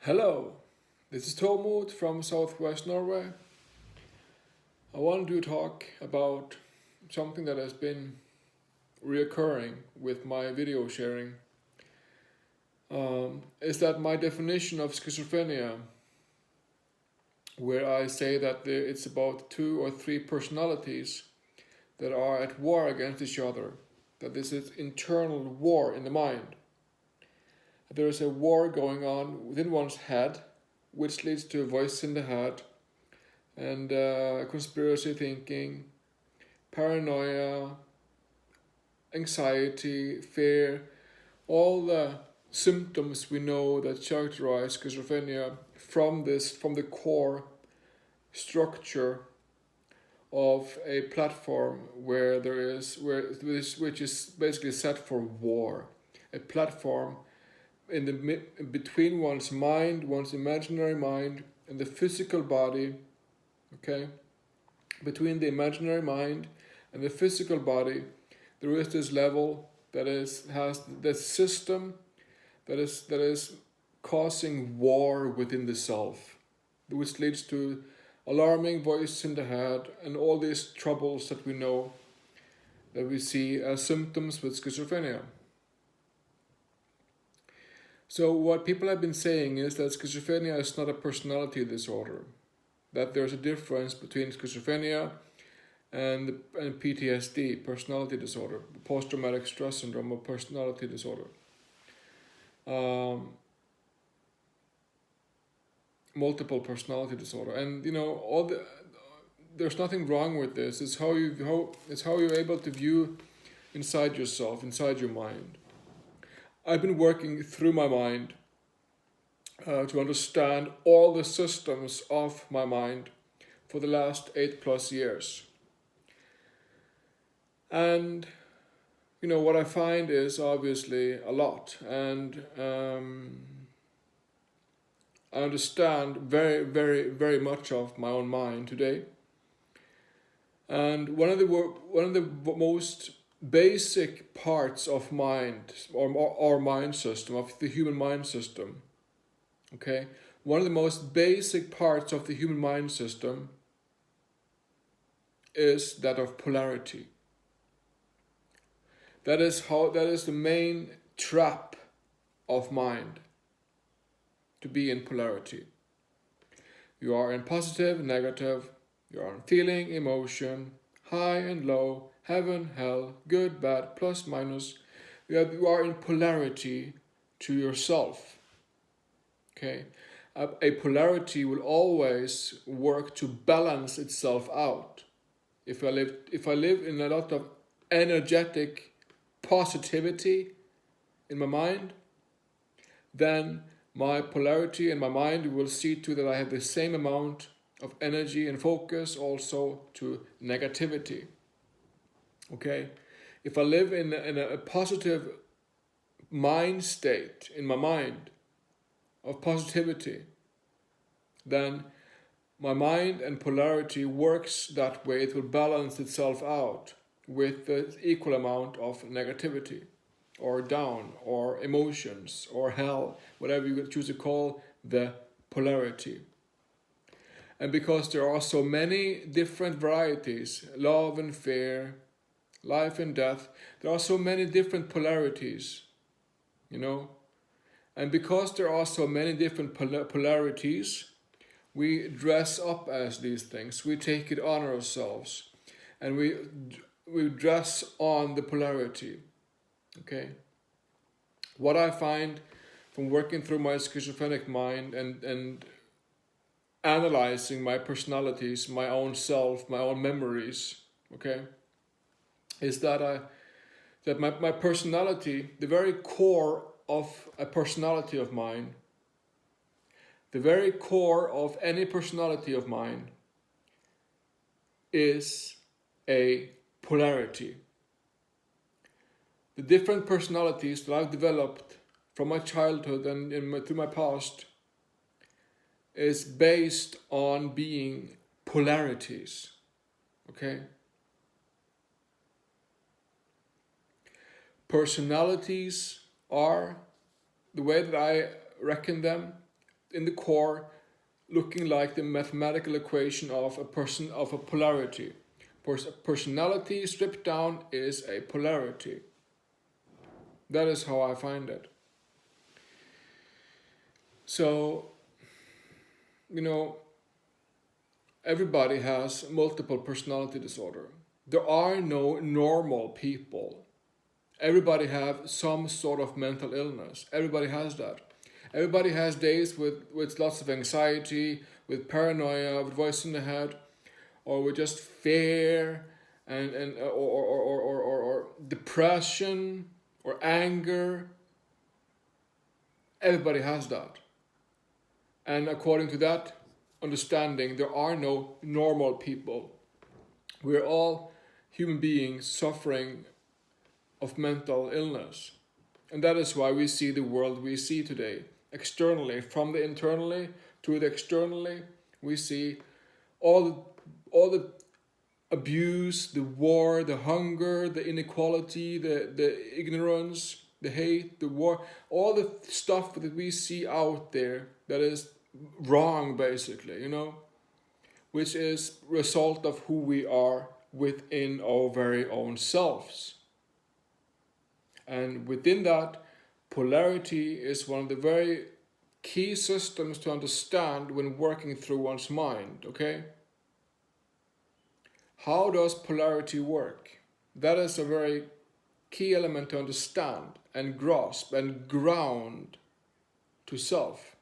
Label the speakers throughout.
Speaker 1: Hello, this is Tormod from Southwest Norway. I wanted to talk about something that has been reoccurring with my video sharing. Is that my definition of schizophrenia, where I say that it's about two or three personalities that are at war against each other, that this is internal war in the mind. There is a war going on within one's head, which leads to a voice in the head and conspiracy thinking, paranoia, anxiety, fear, all the symptoms we know that characterize schizophrenia from the core structure of a platform which is basically set for war, a platform in the between one's mind, one's imaginary mind, and the physical body. Okay, between the imaginary mind and the physical body, there is this level has this system that is causing war within the self, which leads to alarming voice in the head and all these troubles that we know that we see as symptoms with schizophrenia. So what people have been saying is that schizophrenia is not a personality disorder, that there's a difference between schizophrenia and PTSD, personality disorder, post-traumatic stress syndrome, or personality disorder. Multiple personality disorder, and there's nothing wrong with this. It's how you're able to view inside yourself, inside your mind. I've been working through my mind to understand all the systems of my mind for the last 8+ years. And what I find is obviously a lot, and I understand very, very, very much of my own mind today. And one of the most basic parts of mind, or our mind system, of the human mind system, okay, one of the most basic parts of the human mind system is that of polarity. That is the main trap of mind, to be in polarity. You are in positive, negative, you are in feeling, emotion, high and low, heaven, hell, good, bad, plus, minus. You are in polarity to yourself. Okay? A polarity will always work to balance itself out. If I live in a lot of energetic positivity in my mind, then my polarity in my mind will see to that I have the same amount of energy and focus also to negativity. Okay? If I live in a positive mind state in my mind of positivity, then my mind and polarity works that way. It will balance itself out with the equal amount of negativity or down or emotions or hell, whatever you choose to call the polarity. And because there are so many different varieties, love and fear, life and death, there are so many different polarities, And because there are so many different polarities, we dress up as these things. We take it on ourselves, and we dress on the polarity. Okay. What I find from working through my schizophrenic mind and analyzing my personalities, my own self, my own memories, okay, is that my personality, the very core of a personality of mine, the very core of any personality of mine is a polarity. The different personalities that I've developed from my childhood and through my past is based on being polarities. Okay? Personalities are, the way that I reckon them, in the core looking like the mathematical equation of a polarity. Personality stripped down is a polarity. That is how I find it. So, everybody has multiple personality disorder. There are no normal people. Everybody have some sort of mental illness. Everybody has that. Everybody has days with lots of anxiety, with paranoia, with voice in the head, or with just fear and or depression or anger. Everybody has that. And according to that understanding, there are no normal people. We're all human beings suffering of mental illness. And that is why we see the world we see today. Externally, from the internally to the externally, we see all the abuse, the war, the hunger, the inequality, the ignorance, the hate, the war, all the stuff that we see out there that is wrong, basically, which is result of who we are within our very own selves. And within that, polarity is one of the very key systems to understand when working through one's mind, okay? How does polarity work? That is a very key element to understand and grasp and ground to self.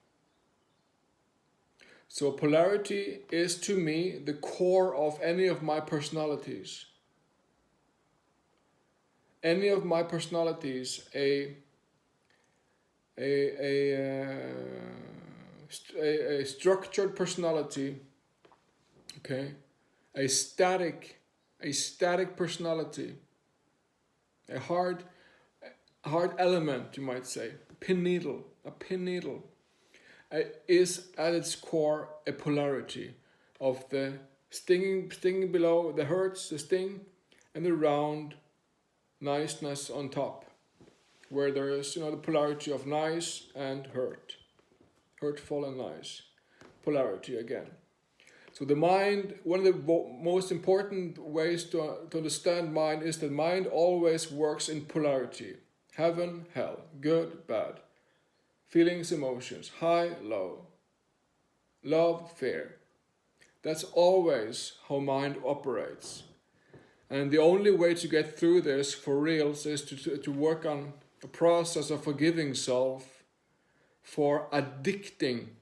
Speaker 1: So polarity is to me the core of any of my personalities. Any of my personalities, a structured personality, okay, a static personality, a hard element, you might say, a pin needle, is at its core a polarity of the stinging below, the hurts, the sting, and the round niceness on top, where there is, the polarity of nice and hurtful and nice, polarity again. So the mind, one of the most important ways to understand mind is that mind always works in polarity. Heaven, hell, good, bad, feelings, emotions, high, low, love, fear. That's always how mind operates. And the only way to get through this for reals is to work on a process of forgiving self for addicting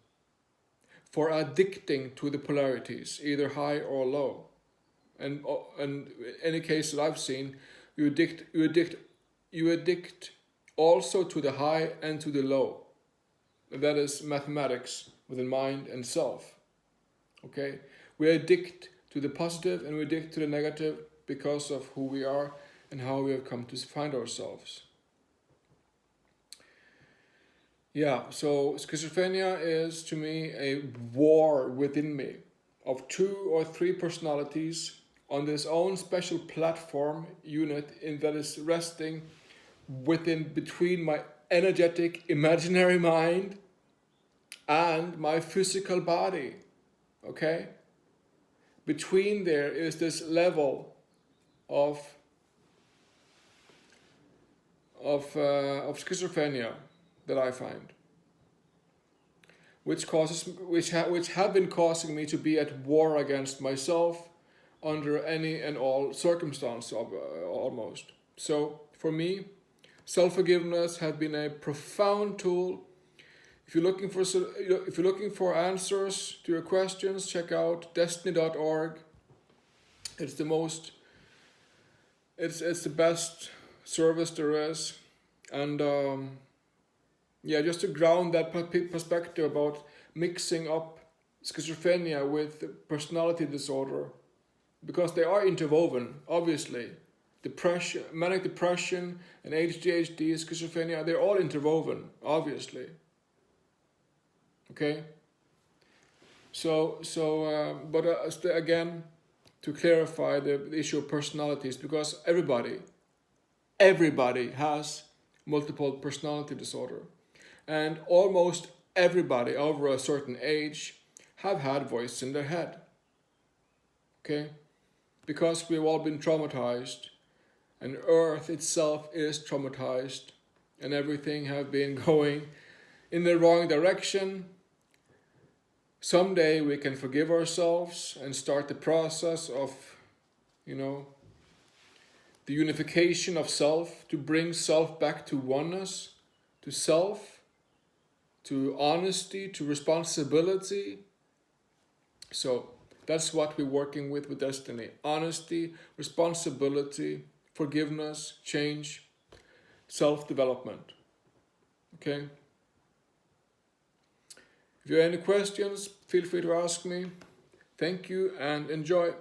Speaker 1: to the polarities, either high or low. And in any case that I've seen, you addict also to the high and to the low. And that is mathematics within mind and self. Okay? We addict to the positive and we addict to the negative because of who we are and how we have come to find ourselves. Yeah, so schizophrenia is to me a war within me of 2 or 3 personalities on this own special platform unit that is resting between my energetic imaginary mind and my physical body. Okay? Between there is this level of schizophrenia that I find, which have been causing me to be at war against myself under any and all circumstance almost. So for me, self-forgiveness has been a profound tool. If you're looking for answers to your questions, check out destiny.org. It's the best service there is, and just to ground that perspective about mixing up schizophrenia with personality disorder, because they are interwoven, obviously. Depression, manic depression, and ADHD, schizophrenia, they're all interwoven, obviously. Okay? Again, to clarify the issue of personalities, because everybody has multiple personality disorder. And almost everybody over a certain age have had voice in their head. Okay? Because we've all been traumatized, and Earth itself is traumatized, and everything have been going in the wrong direction. Someday we can forgive ourselves and start the process of, the unification of self, to bring self back to oneness, to self, to honesty, to responsibility. So that's what we're working with Destiny. Honesty, responsibility, forgiveness, change, self-development. Okay? If you have any questions, feel free to ask me. Thank you and enjoy.